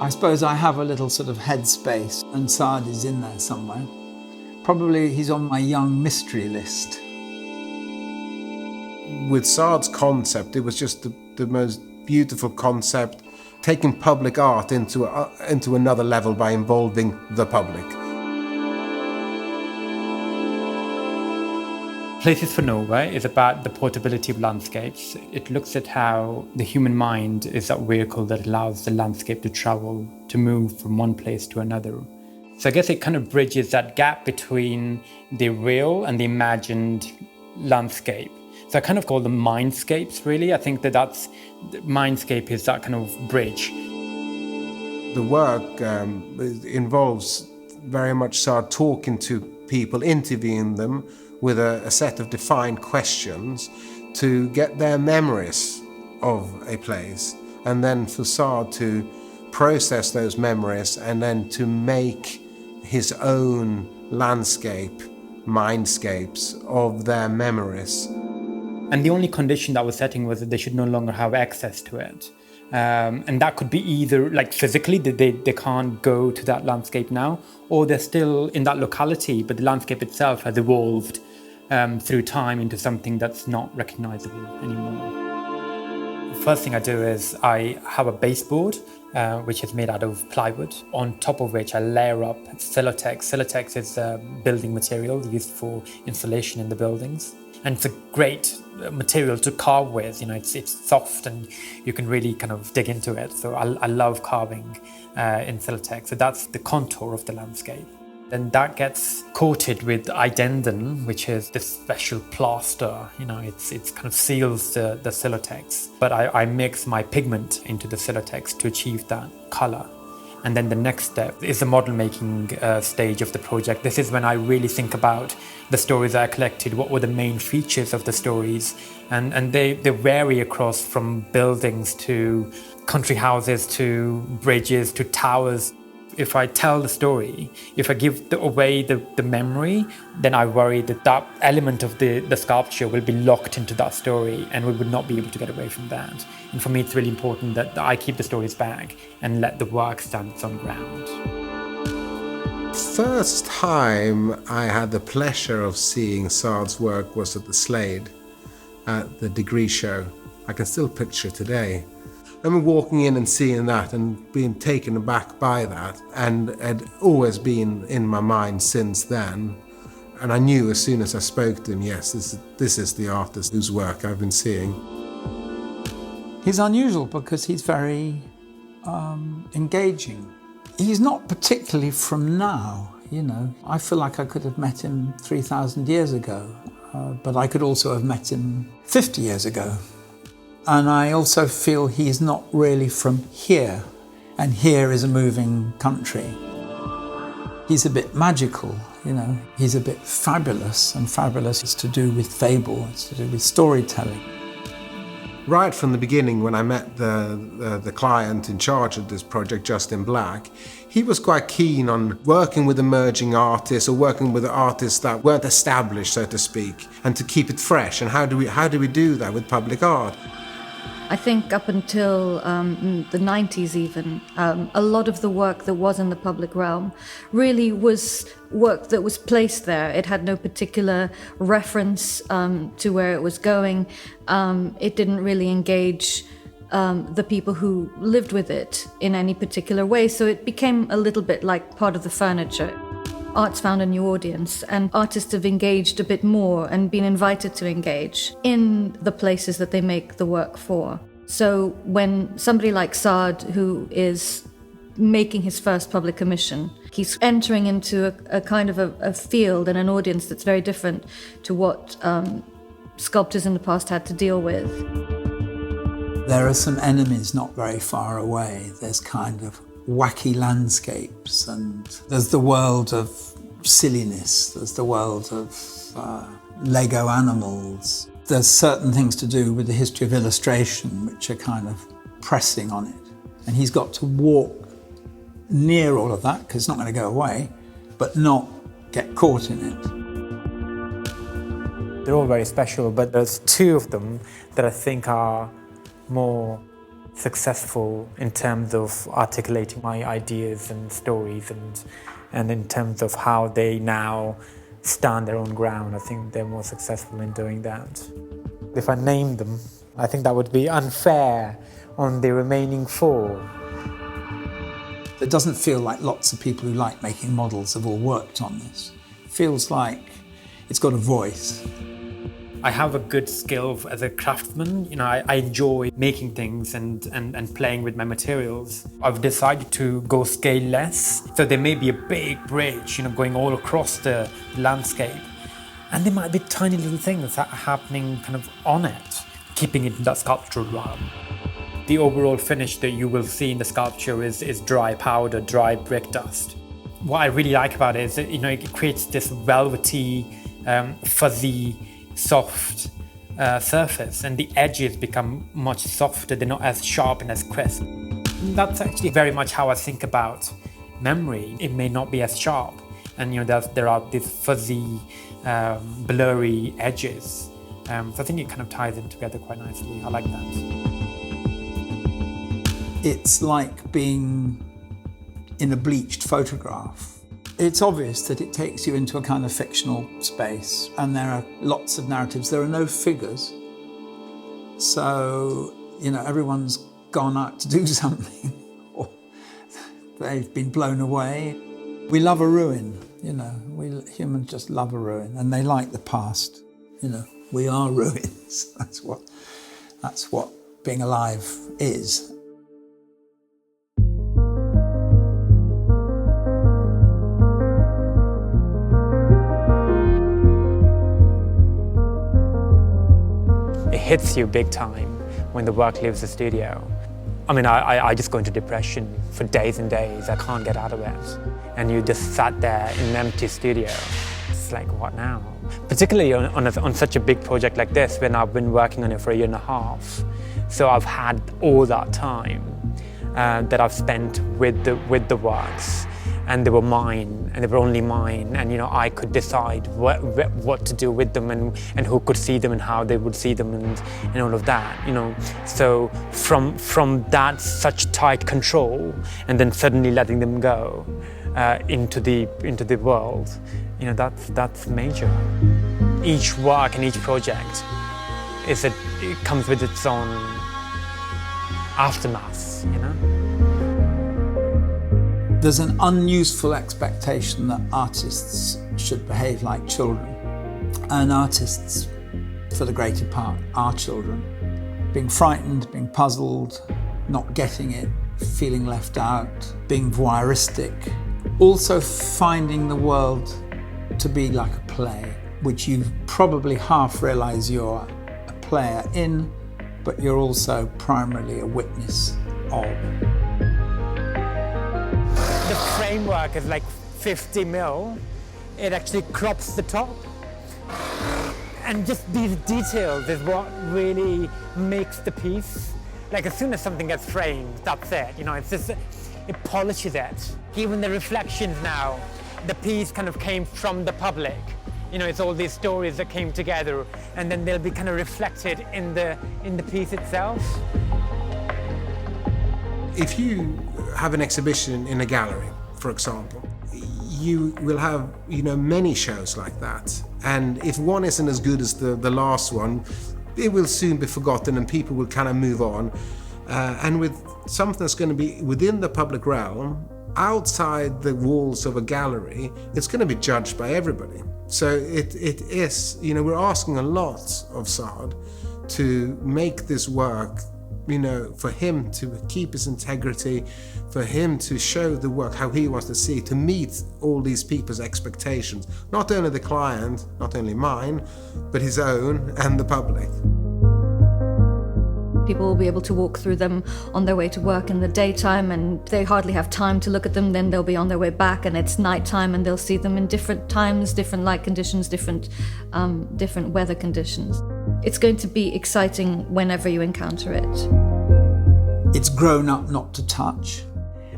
I suppose I have a little sort of headspace, and Saad is in there somewhere. Probably he's on my young mystery list. With Saad's concept, it was just the most beautiful concept, taking public art into another level by involving the public. Places for Nowhere is about the portability of landscapes. It looks at how the human mind is that vehicle that allows the landscape to travel, to move from one place to another. So I guess it kind of bridges that gap between the real and the imagined landscape. So I kind of call them mindscapes, really. I think that's mindscape is that kind of bridge. The work involves very much Saad talking to people, interviewing them with a set of defined questions to get their memories of a place, and then for Saad to process those memories and then to make his own landscape, mindscapes of their memories. And the only condition that was setting was that they should no longer have access to it. And that could be either like physically, they can't go to that landscape now, or they're still in that locality, but the landscape itself has evolved through time into something that's not recognizable anymore. The first thing I do is I have a baseboard, which is made out of plywood, on top of which I layer up Celotex. Celotex is a building material used for insulation in the buildings. And it's a great material to carve with. You know, it's soft and you can really kind of dig into it. So I love carving in Celotex. So that's the contour of the landscape. Then that gets coated with idendon, which is this special plaster. You know, it's kind of seals the Celotex. But I mix my pigment into the Celotex to achieve that color. And then the next step is the model making stage of the project. This is when I really think about the stories I collected, what were the main features of the stories. And they vary across from buildings to country houses to bridges to towers. If I tell the story, if I give away the memory, then I worry that that element of the sculpture will be locked into that story and we would not be able to get away from that. And for me, it's really important that I keep the stories back and let the work stand its own ground. First time I had the pleasure of seeing Saad's work was at the Slade, at the Degree show. I can still picture it today. I remember walking in and seeing that and being taken aback by that, and it had always been in my mind since then. And I knew as soon as I spoke to him, yes, this is the artist whose work I've been seeing. He's unusual because he's very engaging. He's not particularly from now, you know. I feel like I could have met him 3,000 years ago, but I could also have met him 50 years ago. And I also feel he's not really from here, and here is a moving country. He's a bit magical, you know. He's a bit fabulous, and fabulous is to do with fable, it's to do with storytelling. Right from the beginning, when I met the client in charge of this project, Justin Black, he was quite keen on working with emerging artists or working with artists that weren't established, so to speak, and to keep it fresh. And how do we do that with public art? I think up until the 90s even, a lot of the work that was in the public realm really was work that was placed there. It had no particular reference to where it was going. It didn't really engage the people who lived with it in any particular way, so it became a little bit like part of the furniture. Art's found a new audience, and artists have engaged a bit more and been invited to engage in the places that they make the work for. So when somebody like Saad, who is making his first public commission, he's entering into a kind of a field and an audience that's very different to what sculptors in the past had to deal with. There are some enemies not very far away. There's kind of wacky landscapes, and there's the world of silliness, there's the world of Lego animals. There's certain things to do with the history of illustration which are kind of pressing on it. And he's got to walk near all of that, because it's not going to go away, but not get caught in it. They're all very special, but there's two of them that I think are more successful in terms of articulating my ideas and stories, and in terms of how they now stand their own ground. I think they're more successful in doing that. If I named them, I think that would be unfair on the remaining 4. It doesn't feel like lots of people who like making models have all worked on this. It feels like it's got a voice. I have a good skill as a craftsman. I enjoy making things and playing with my materials. I've decided to go scale less. So there may be a big bridge, going all across the landscape. And there might be tiny little things that are happening kind of on it, keeping it in that sculptural realm. The overall finish that you will see in the sculpture is dry powder, dry brick dust. What I really like about it is that, it creates this velvety, fuzzy, soft surface, and the edges become much softer. They're not as sharp and as crisp. That's actually very much how I think about memory. It may not be as sharp, and there are these fuzzy, blurry edges. So I think it kind of ties them together quite nicely. I like that. It's like being in a bleached photograph. It's obvious that it takes you into a kind of fictional space, and there are lots of narratives. There are no figures. So, everyone's gone out to do something, or they've been blown away. We love a ruin, humans just love a ruin, and they like the past. We are ruins. That's what being alive is. It hits you big time when the work leaves the studio. I just go into depression for days and days. I can't get out of it. And you just sat there in an empty studio. It's like, what now? Particularly on such a big project like this, when I've been working on it for a year and a half. So I've had all that time that I've spent with the works. And they were mine, and they were only mine, and I could decide what to do with them, and who could see them, and how they would see them, and all of that. So from that such tight control, and then suddenly letting them go into the world, that's major. Each work and each project it comes with its own aftermath. There's an unuseful expectation that artists should behave like children. And artists, for the greater part, are children. Being frightened, being puzzled, not getting it, feeling left out, being voyeuristic. Also finding the world to be like a play, which you probably half realise you're a player in, but you're also primarily a witness of. The framework is like 50 mil. It actually crops the top. And just these details is what really makes the piece. Like as soon as something gets framed, that's it. It's just, it polishes it. Even the reflections now, the piece kind of came from the public. It's all these stories that came together, and then they'll be kind of reflected in the piece itself. If you have an exhibition in a gallery, for example, you will have many shows like that, and if one isn't as good as the last one, it will soon be forgotten and people will kind of move on. And with something that's going to be within the public realm, outside the walls of a gallery, it's going to be judged by everybody. So it is, we're asking a lot of Saad to make this work, for him to keep his integrity, for him to show the work how he wants to see it, to meet all these people's expectations, not only the client, not only mine, but his own and the public. People will be able to walk through them on their way to work in the daytime, and they hardly have time to look at them. Then they'll be on their way back and it's nighttime, and they'll see them in different times, different light conditions, different weather conditions. It's going to be exciting whenever you encounter it. It's grown up not to touch,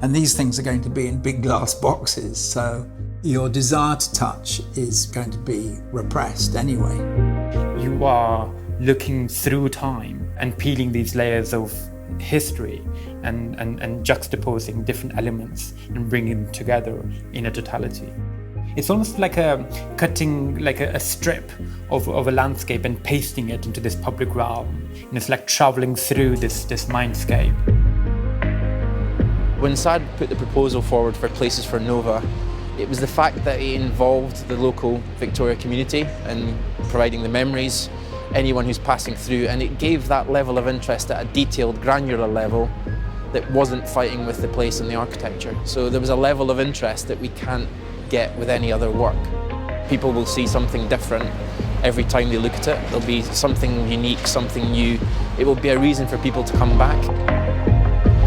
and these things are going to be in big glass boxes, so your desire to touch is going to be repressed anyway. You are looking through time and peeling these layers of history and juxtaposing different elements and bringing them together in a totality. It's almost like cutting like a strip of a landscape and pasting it into this public realm. And it's like traveling through this mindscape. When Saad put the proposal forward for Places for Nova, it was the fact that it involved the local Victoria community and providing the memories, anyone who's passing through, and it gave that level of interest at a detailed, granular level that wasn't fighting with the place and the architecture. So there was a level of interest that we can't get with any other work. People will see something different every time they look at it. There'll be something unique, something new. It will be a reason for people to come back.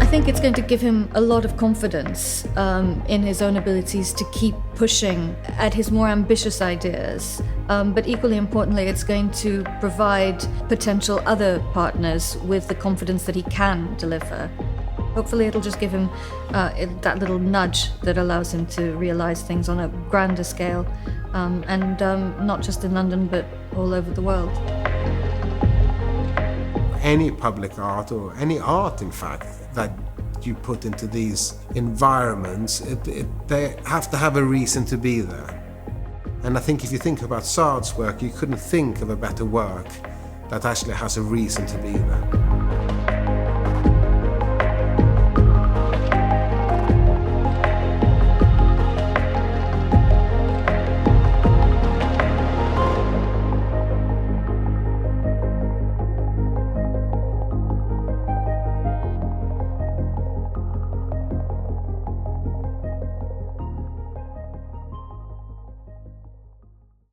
I think it's going to give him a lot of confidence in his own abilities to keep pushing at his more ambitious ideas. But equally importantly, it's going to provide potential other partners with the confidence that he can deliver. Hopefully it'll just give him that little nudge that allows him to realise things on a grander scale, and not just in London, but all over the world. Any public art, or any art in fact, that you put into these environments, they have to have a reason to be there. And I think if you think about Saad's work, you couldn't think of a better work that actually has a reason to be there.